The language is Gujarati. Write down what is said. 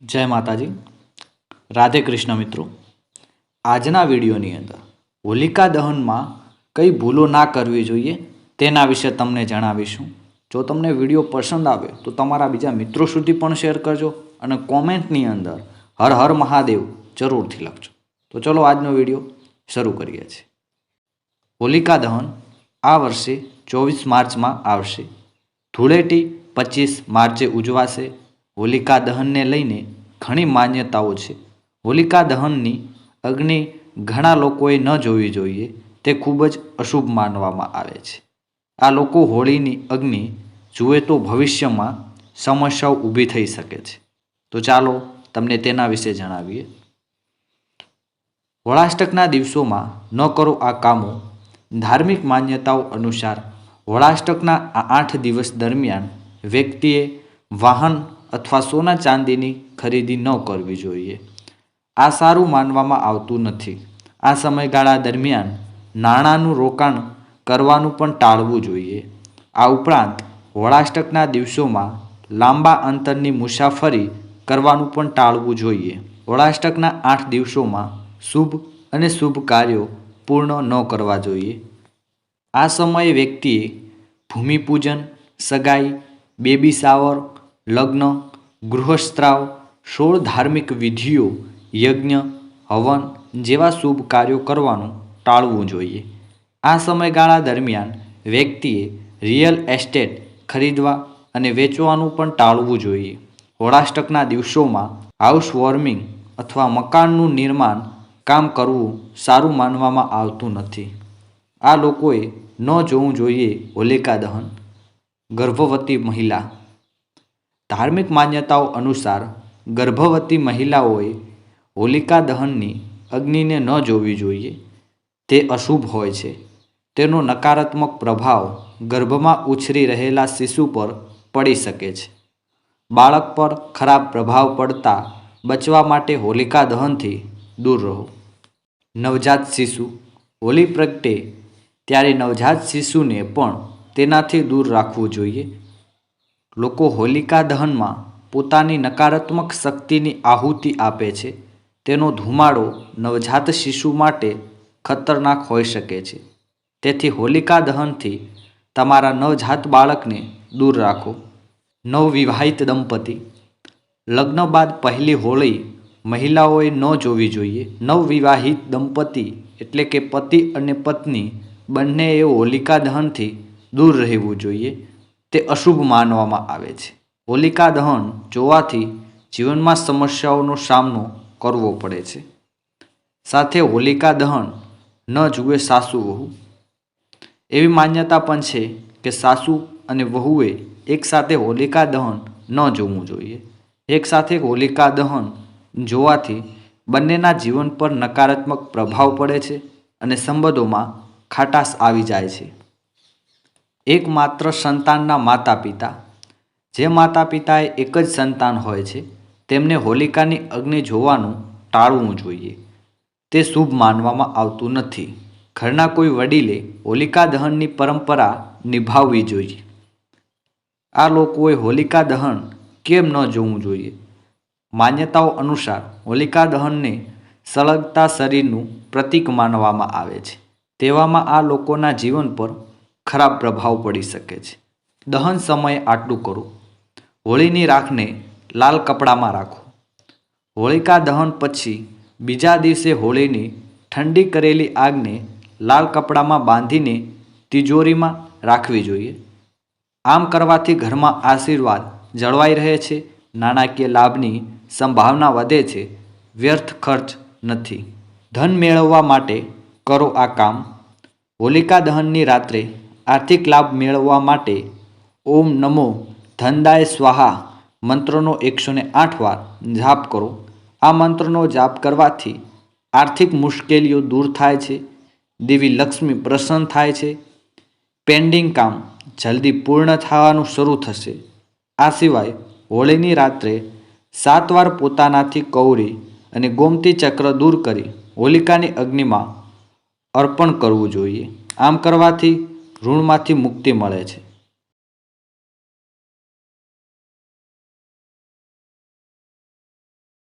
જય માતાજી, રાધે કૃષ્ણ મિત્રો। આજના વિડીયોની અંદર હોલિકા દહનમાં કઈ ભૂલો ના કરવી જોઈએ તેના વિશે તમને જણાવીશું। જો તમને વિડીયો પસંદ આવે તો તમારા બીજા મિત્રો સુધી પણ શેર કરજો અને કોમેન્ટની અંદર હર હર મહાદેવ જરૂરથી લખજો। તો ચલો આજનો વિડીયો શરૂ કરીએ છીએ। હોલિકા દહન આ વર્ષે 24 માર્ચમાં આવશે। ધૂળેટી 25 માર્ચે ઉજવાશે। હોલિકા દહનને લઈને ઘણી માન્યતાઓ છે। હોલિકા દહનની અગ્નિ ઘણા લોકોએ ન જોવી જોઈએ, તે ખૂબ જ અશુભ માનવામાં આવે છે। આ લોકો હોળીની અગ્નિ જુએ તો ભવિષ્યમાં સમસ્યાઓ ઊભી થઈ શકે છે। તો ચાલો તમને તેના વિશે જણાવીએ। હોળાષ્ટકના દિવસોમાં ન કરો આ કામો। ધાર્મિક માન્યતાઓ અનુસાર હોળાષ્ટકના આ 8 દિવસ દરમિયાન વ્યક્તિએ વાહન અથવા સોના ચાંદીની ખરીદી ન કરવી જોઈએ। આ સારું માનવામાં આવતું નથી। આ સમયગાળા દરમિયાન નાણાંનું રોકાણ કરવાનું પણ ટાળવું જોઈએ। આ ઉપરાંત હોળાષ્ટકના દિવસોમાં લાંબા અંતરની મુસાફરી કરવાનું પણ ટાળવું જોઈએ। હોળાષ્ટકના 8 દિવસોમાં શુભ અને શુભ કાર્યો પૂર્ણ ન કરવા જોઈએ। આ સમયે વ્યક્તિએ ભૂમિપૂજન, સગાઈ, બેબી શાવર, લગ્ન, ગૃહસ્ત્રાવ, 16 ધાર્મિક વિધિઓ, યજ્ઞ, હવન જેવા શુભ કાર્યો કરવાનું ટાળવું જોઈએ। આ સમયગાળા દરમિયાન વ્યક્તિએ રિયલ એસ્ટેટ ખરીદવા અને વેચવાનું પણ ટાળવું જોઈએ। હોળાષ્ટકના દિવસોમાં હાઉસ વોર્મિંગ અથવા મકાનનું નિર્માણ કામ કરવું સારું માનવામાં આવતું નથી। આ લોકોએ ન જોવું જોઈએ હોલિકા દહન। ગર્ભવતી મહિલા, ધાર્મિક માન્યતાઓ અનુસાર ગર્ભવતી મહિલાઓએ હોલિકા દહનની અગ્નિને ન જોવી જોઈએ। તે અશુભ હોય છે। તેનો નકારાત્મક પ્રભાવ ગર્ભમાં ઉછરી રહેલા શિશુ પર પડી શકે છે। બાળક પર ખરાબ પ્રભાવ પડતા બચવા માટે હોલિકા દહનથી દૂર રહો। નવજાત શિશુ, હોળી પ્રગટે ત્યારે નવજાત શિશુને પણ તેનાથી દૂર રાખવું જોઈએ। લોકો હોલિકા દહનમાં પોતાની નકારાત્મક શક્તિની આહુતિ આપે છે। તેનો ધુમાડો નવજાત શિશુ માટે ખતરનાક હોઈ શકે છે। તેથી હોલિકા દહનથી તમારા નવજાત બાળકને દૂર રાખો। નવવિવાહિત દંપતી, લગ્ન બાદ પહેલી હોળી મહિલાઓએ ન જોવી જોઈએ। નવવિવાહિત દંપતી એટલે કે પતિ અને પત્ની બંનેએ હોલિકા દહનથી દૂર રહેવું જોઈએ। તે અશુભ માનવામાં આવે છે। હોલિકા દહન જોવાથી જીવનમાં સમસ્યાઓનો સામનો કરવો પડે છે। સાથે હોલિકા દહન ન જુએ સાસુ વહુ। એવી માન્યતા પણ છે કે સાસુ અને વહુએ એકસાથે હોલિકા દહન ન જોવું જોઈએ। એકસાથે હોલિકા દહન જોવાથી બંનેના જીવન પર નકારાત્મક પ્રભાવ પડે છે અને સંબંધોમાં ખટાશ આવી જાય છે। એકમાત્ર સંતાનના માતા પિતા, જે માતા પિતાએ એક જ સંતાન હોય છે તેમને હોલિકાની અગ્નિ જોવાનું ટાળવું જોઈએ। તે શુભ માનવામાં આવતું નથી। ઘરના કોઈ વડીલે હોલિકા દહનની પરંપરા નિભાવવી જોઈએ। આ લોકોએ હોલિકા દહન કેમ ન જોવું જોઈએ? માન્યતાઓ અનુસાર હોલિકા દહનને સળગતા શરીરનું પ્રતીક માનવામાં આવે છે। તેવામાં આ લોકોના જીવન પર ખરાબ પ્રભાવ પડી શકે છે। દહન સમયે આટલું કરો: હોળીની રાખને લાલ કપડામાં રાખો। હોલિકા દહન પછી બીજા દિવસે હોળીની ઠંડી કરેલી આગને લાલ કપડામાં બાંધીને તિજોરીમાં રાખવી જોઈએ। આમ કરવાથી ઘરમાં આશીર્વાદ જળવાઈ રહે છે, નાણાકીય લાભની સંભાવના વધે છે, વ્યર્થ ખર્ચ નથી। ધન મેળવવા માટે કરો આ કામ: હોલિકા દહનની રાત્રે આર્થિક લાભ મેળવવા માટે ઓમ નમો ધનદાય સ્વાહા મંત્રનો 108 વાર જાપ કરો। આ મંત્રનો જાપ કરવાથી આર્થિક મુશ્કેલીઓ દૂર થાય છે, દેવી લક્ષ્મી પ્રસન્ન થાય છે, પેન્ડિંગ કામ જલ્દી પૂર્ણ થવાનું શરૂ થશે। આ સિવાય હોળીની રાત્રે 7 વાર પોતાનાથી કૌરી અને ગોમતી ચક્ર દૂર કરી હોલિકાની અગ્નિમાં અર્પણ કરવું જોઈએ। આમ કરવાથી ઋણમાંથી મુક્તિ મળે છે।